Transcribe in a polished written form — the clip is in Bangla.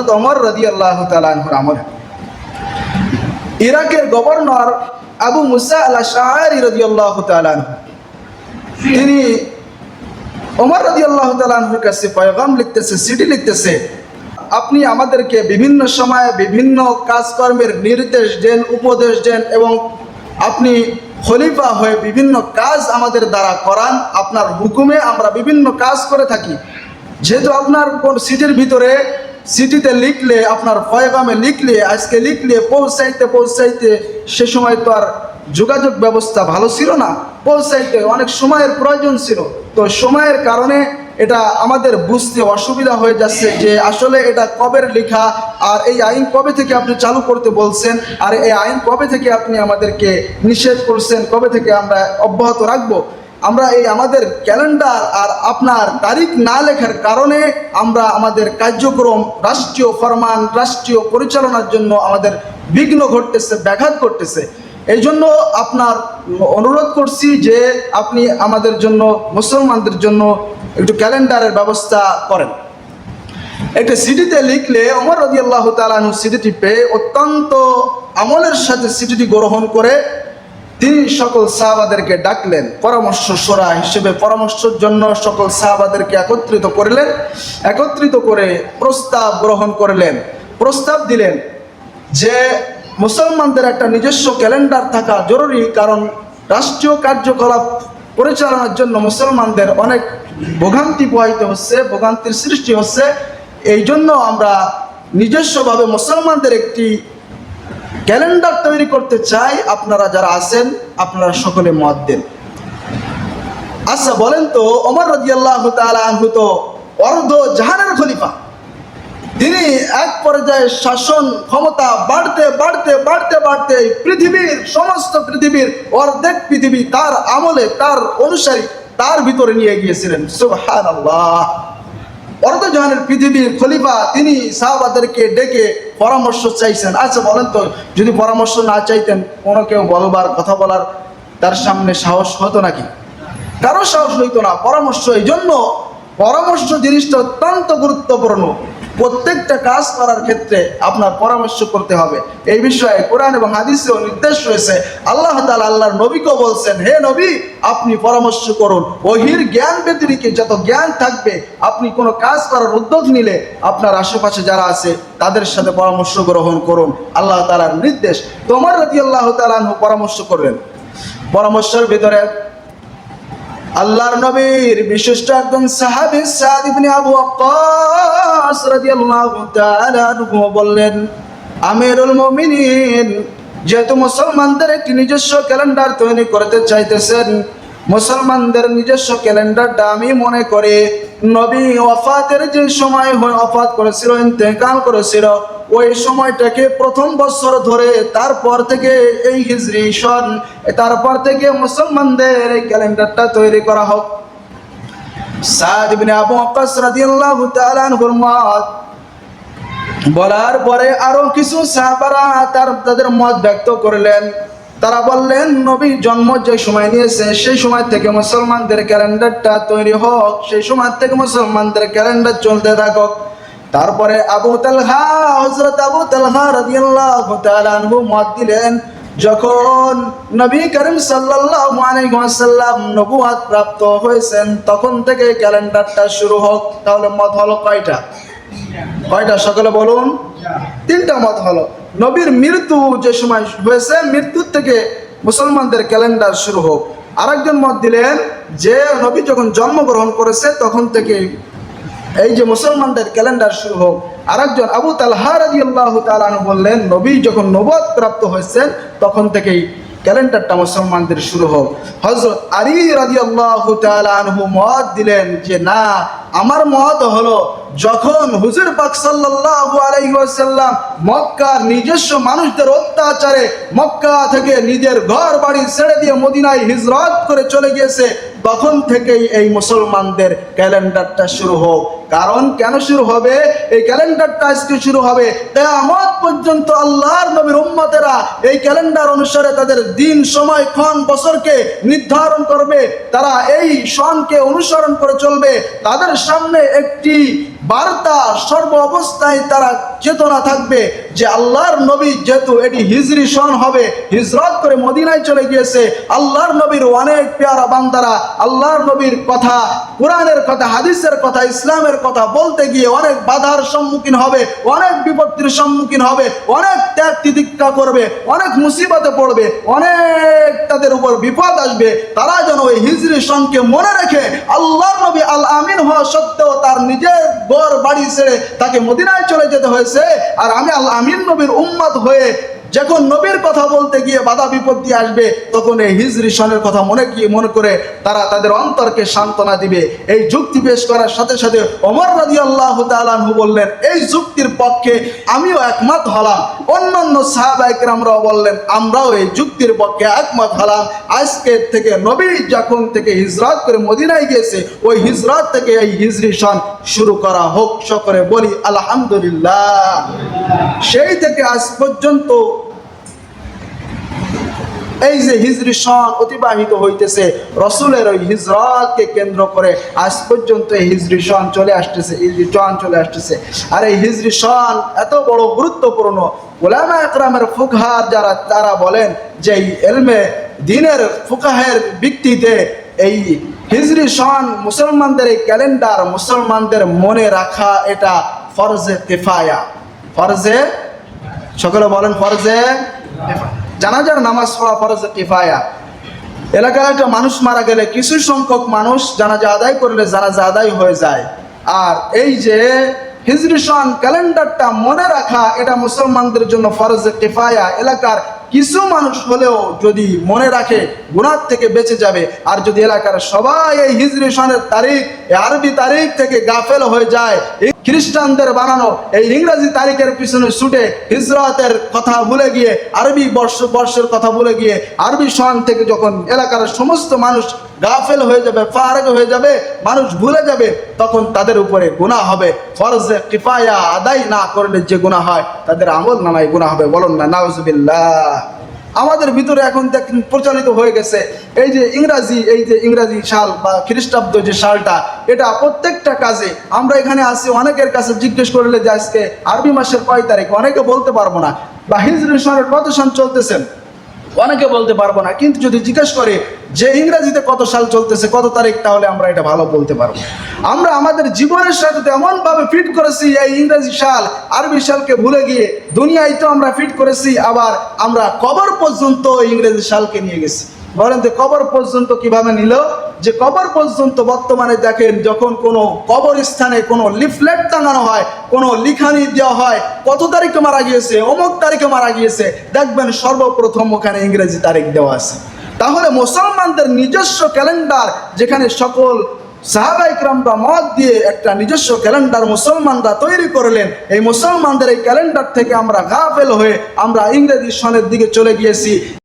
হযরত ওমর রাদিয়াল্লাহু তাআলা আনহুর আমলে। ইরাকের গভর্নর আবু মুসা আল আশআরী রাদিয়াল্লাহু তাআলা আনহু, তিনি ওমর রাদিয়াল্লাহু তাআলা আনহুর কাছে পয়গাম লিখতেছে, চিঠি লিখতেছে, আপনি আমাদেরকে বিভিন্ন সময়ে বিভিন্ন কাজকর্মের নির্দেশ দেন, উপদেশ দেন এবং আপনি খলিফা হয়ে বিভিন্ন কাজ আমাদের দ্বারা করান। আপনার হুকুমে আমরা বিভিন্ন কাজ করে থাকি। যেহেতু আপনার কোন চিঠির ভিতরে, চিঠিতে লিখলে, আপনার পয়গামে লিখলে, আজকে লিখলে পৌঁছাইতে সে সময় তো আর যোগাযোগ ব্যবস্থা ভালো ছিল না, পৌঁছাইতে অনেক সময়ের প্রয়োজন ছিল। তো সময়ের কারণে এটা আমাদের বুঝতে অসুবিধা হয়ে যাচ্ছে যে আসলে এটা কবের লেখা, আর এই আইন কবে থেকে আপনি চালু করতে বলছেন, আর এই আইন কবে থেকে আপনি আমাদেরকে নিষেধ করছেন, কবে থেকে আমরা অব্যাহত রাখবো। আমরা এই আমাদের ক্যালেন্ডার আর আপনার তারিখ না লেখার কারণে আমরা আমাদের কার্যক্রম, রাষ্ট্রীয় ফরমান, রাষ্ট্রীয় পরিচালনার জন্য আমাদের বিঘ্ন ঘটতেছে, ব্যাঘাত ঘটতেছে। এই জন্য আপনার অনুরোধ করছি যে আপনি আমাদের জন্য, মুসলমানদের জন্য একটু ক্যালেন্ডারের ব্যবস্থা করেন। একটা সিটিতে লিখলে ওমর রাদিয়াল্লাহু তাআলা আনহু সিটিটি পেয়ে অত্যন্ত আমলের সাথে সিটিটি গ্রহণ করে তিনি সকল সাহাবাদেরকে ডাকলেন, পরামর্শ শোরা হিসেবে পরামর্শের জন্য সকল সাহাবাদেরকে একত্রিত করলেন। একত্রিত করে প্রস্তাব গ্রহণ করলেন, প্রস্তাব দিলেন যে মুসলমানদের একটা নিজস্ব ক্যালেন্ডার থাকা জরুরি, কারণ রাষ্ট্রীয় কার্যকলাপ পরিচালনার জন্য মুসলমানদের অনেক ভোগান্তি প্রবাহিত হচ্ছে, ভোগান্তির সৃষ্টি হচ্ছে। এই জন্য আমরা নিজস্বভাবে মুসলমানদের একটি ক্যালেন্ডার তৈরি করতে চাই। আপনারা যারা আছেন আপনারা সকলে মত দেন। আচ্ছা বলেন তো, ওমর রাদিয়াল্লাহু তাআলা আনহু তো অর্ধ জাহানের খলিফা, তিনি এক পর্যায়ে শাসন ক্ষমতা বাড়তে বাড়তে বাড়তে বাড়তে পৃথিবীর সমস্ত পৃথিবীর অর্ধেক পৃথিবী তার আমলে, তার অনুসারী, তার ভিতরে নিয়ে গিয়েছিলেন। সুবহানাল্লাহ। অর্ধজাহানের পৃথিবীর খলিফা, তিনি সাহাবাদেরকে ডেকে পরামর্শ চাইছেন। আচ্ছা বলেন তো, যদি পরামর্শ না চাইতেন, কোনো কেউ বলবার, কথা বলার তার সামনে সাহস হতো নাকি? কারো সাহস হইতো না। পরামর্শ, এই জন্য পরামর্শ জিনিসটা অত্যন্ত গুরুত্বপূর্ণ। প্রত্যেকটা কাজ করার ক্ষেত্রে আপনার পরামর্শ করতে হবে। এই বিষয়ে কোরআন এবং হাদিসেও নির্দেশ রয়েছে। আল্লাহ তাআলা আল্লাহর নবীকে বলছেন, হে নবী, আপনি পরামর্শ করুন। ওহির জ্ঞান ব্যতিরিকে যত জ্ঞান থাকবে, আপনি কোনো কাজ করার উদ্যোগ নিলে আপনার আশেপাশে যারা আছে তাদের সাথে পরামর্শ গ্রহণ করুন, আল্লাহ তাআলার নির্দেশ। তো ওমর রাদিয়াল্লাহু তাআলা আনহু পরামর্শ করলেন। পরামর্শের ভিতরে আল্লাহর নবীর বিশিষ্ট একজন সাহাবী সাদ ইবনে আবু ওয়াক্কাস রাদিয়াল্লাহু তাআলা আনহু বললেন, আমিরুল মুমিনিন, যেহেতু মুসলমানদের একটি নিজস্ব ক্যালেন্ডার তৈরি করতে চাইতেছেন, মুসলমানদের নিজস্ব ক্যালেন্ডারটা আমি মনে করি নবী ওয়াফাতের যে সময় ওয়াফাত করেছিল, ইন্তেকাল করেছিল, ওই সময়টাকে প্রথম বছর ধরে, তারপর থেকে এই হিজরি সন, তারপর থেকে মুসলমানদের এই ক্যালেন্ডারটা তৈরি করা হোক। সাদ ইবনে আবু ওয়াক্কাস রাদিয়াল্লাহু তাআলা আনহুর মত বলার পরে আরো কিছু সাহাবারা তাদের মত ব্যক্ত করলেন। তারা বললেন, নবী জন্ম যে সময় নিয়েছে সেই সময় থেকে মুসলমানদের ক্যালেন্ডারটা তৈরি হোক, সেই সময় থেকে মুসলমানদের ক্যালেন্ডার চলতে থাকুক। তারপরে আবু তালহা, হযরত আবু তালহা রাদিয়াল্লাহু তাআলা আনহু মত দিলেন, যখন নবী করিম সাল্লাল্লাহু আলাইহি ওয়াসাল্লাম নবুয়ত প্রাপ্ত হয়েছেন তখন থেকে ক্যালেন্ডারটা শুরু হোক। তাহলে মত হলো কয়টা? কয়টা? সকলে বলুন। তিনটা মত হলো। নবীর মৃত্যু যে সময় হয়েছে, মৃত্যুর থেকে মুসলমানদের ক্যালেন্ডার শুরু হোক। আরেকজন মত দিলেন যে নবী যখন জন্মগ্রহণ করেছে তখন থেকে এই যে মুসলমানদের ক্যালেন্ডার শুরু হোক। আরেকজন আবু তালহা রাদিয়াল্লাহু তাআলা আনহু বললেন, নবী যখন নবুয়ত প্রাপ্ত হয়েছেন তখন থেকেই ক্যালেন্ডারটা মুসলমানদের শুরু হোক। হযরত আলী রাদিয়াল্লাহু তাআলা আনহু মত দিলেন যে না, আমার মত হলো যখন হুজুর পাক সাল্লাল্লাহু আলাইহি ওয়াসাল্লাম মক্কার নিজস্ব মানুষদের অত্যাচারে মক্কা থেকে নিজের ঘর বাড়ি ছেড়ে দিয়ে মদিনায় হিজরত করে চলে গিয়েছে, তখন থেকেই এই মুসলমানদের ক্যালেন্ডারটা শুরু হোক। কারণ কেন শুরু হবে? এই ক্যালেন্ডারটা আজকে শুরু হবে, কিয়ামত পর্যন্ত আল্লাহর নবীর উম্মতেরা এই ক্যালেন্ডার অনুসারে তাদের দিন, সময়, ক্ষণ, বছরকে নির্ধারণ করবে। তারা এই সনকে অনুসরণ করে চলবে। তাদের সামনে একটি বার্তা সর্ব অবস্থায় তারা চেতনা থাকবে যে আল্লাহর নবী যেহেতু এটি হিজরি সন হবে, হিজরত করে মদিনায় চলে গিয়েছে, আল্লাহর নবীর অনেক পেয়ারা বান্দারা আল্লাহর নবীর কথা, কোরআনের কথা, হাদিসের কথা, ইসলামের কথা বলতে গিয়ে অনেক বাধার সম্মুখীন হবে, অনেক বিপত্তির সম্মুখীন হবে, অনেক ত্যাগ তিতিক্ষা করবে, অনেক মুসিবতে পড়বে, অনেক তাদের উপর বিপদ আসবে। তারা যেন ওই হিজরি সনকে মনে রেখে আল্লাহর নবী আল আমিন হওয়া সত্ত্বেও তার নিজের ঘর বাড়ি ছেড়ে তাকে মদিনায় চলে যেতে হয়েছে, আর আমি আল আমিন নবীর উম্মত হয়ে যখন নবীর কথা বলতে গিয়ে বাধা বিপত্তি আসবে, তখন এই হিজরি সনের কথা মনে করে তারা তাদের অন্তরকে সান্ত্বনা দিবে। এই যুক্তি পেশ করার সাথে সাথে ওমর রাদিয়াল্লাহু তাআলা আনহু বললেন, এই যুক্তির পক্ষে আমিও একমত হলাম। অন্যান্য সাহাবায়ে কেরামরাও বললেন, আমরাও এই যুক্তির পক্ষে একমত হলাম। আজকে থেকে নবী যখন থেকে হিজরত করে মদিনায় গিয়েছে, ওই হিজরত থেকে এই হিজরি সন শুরু করা হোক। সকলে বলি আলহামদুলিল্লাহ। সেই থেকে আজ পর্যন্ত এই যে হিজরি সন অতিবাহিত হইতেছে, রসুলের ওই হিজরতকে কেন্দ্র করে আজ পর্যন্ত এই হিজরি সন চলে আসতেছে। আর এই হিজরি সন এত বড় গুরুত্বপূর্ণ, উলামা একরামের ফুকহার যারা, তারা বলেন যে এই ইলমে দ্বীনের ফুকাহের ভিত্তিতে এই হিজরি সন মুসলমানদের এই ক্যালেন্ডার মুসলমানদের মনে রাখা এটা ফরজে কিফায়া। ফরজে, সকলে বলেন ফরজে কিফায়া। জানাজার নামাজ পড়া ফরজে কিফায়া। এলাকার একটা মানুষ মারা গেলে কিছু সংখ্যক মানুষ জানাজা আদায় করলে জানাজা আদায় হয়ে যায়। আর এই যে হিজরি সন ক্যালেন্ডারটা মনে রাখা এটা মুসলমানদের জন্য ফরজে কিফায়া। এলাকার কিছু মানুষ হলেও যদি মনে রাখে গুনাহ থেকে বেঁচে যাবে। আর যদি এলাকার সবাই এই হিজরি সনের তারিখ, আরবি তারিখ থেকে গাফেল হয়ে যায়, খ্রিস্টানদের বানানো এই ইংরেজি তারিখের পিছনে ছুটে হিজরতের কথা ভুলে গিয়ে, আরবি বর্ষের কথা ভুলে গিয়ে আরবি সন থেকে যখন এলাকার সমস্ত মানুষ গাফেল হয়ে যাবে, ফারেক হয়ে যাবে, মানুষ ভুলে যাবে, তখন তাদের উপরে গুনাহ হবে। ফরজে কিফায়া আদায় না করলে যে গুনাহ হয়, তাদের আমল নামায় গুনাহ হবে। বলুন না নাউজুবিল্লাহ। আমাদের ভিতরে এখন প্রচলিত হয়ে গেছে এই যে ইংরাজি সাল বা খ্রিস্টাব্দ যে সালটা, এটা প্রত্যেকটা কাজে আমরা এখানে আসি, অনেকের কাছে জিজ্ঞেস করলে যে আজকে আরবি মাসের কয় তারিখ, অনেকে বলতে পারবো না। বা হিজরি সনের কত সন চলতেছেন, অনেকে বলতে পারবো না। কিন্তু যদি জিজ্ঞেস করে যে ইংরেজিতে কত সাল চলতেছে, কত তারিখ, তাহলে আমরা এটা ভালো বলতে পারবো। আমরা আমাদের জীবনের সাথে এমন ভাবে ফিট করেছি এই ইংরেজি সাল আরবি সালকে ভুলে গিয়ে, দুনিয়ায় তো আমরা ফিট করেছি, আবার আমরা কবর পর্যন্ত ইংরেজি সালকে নিয়ে গেছি। বলেন তো কবর পর্যন্ত কিভাবে নিল? যে কবর পর্যন্ত বর্তমানে দেখেন, যখন কোনো কবরস্থানে কোনো লিফলেট টাঙানো হয়, কোনো লিখানি দেওয়া হয়, কত তারিখে মারা গিয়েছে, অমুক তারিখে মারা গিয়েছে, দেখবেন সর্বপ্রথম ওখানে ইংরেজি তারিখ দেওয়া আছে। তাহলে মুসলমানদের নিজস্ব ক্যালেন্ডার, যেখানে সকল সাহাবায়ে কেরামরা মত দিয়ে একটা নিজস্ব ক্যালেন্ডার মুসলমানরা তৈরি করলেন, এই মুসলমানদের এই ক্যালেন্ডার থেকে আমরা গাফেল হয়ে আমরা ইংরেজি সনের দিকে চলে গিয়েছি।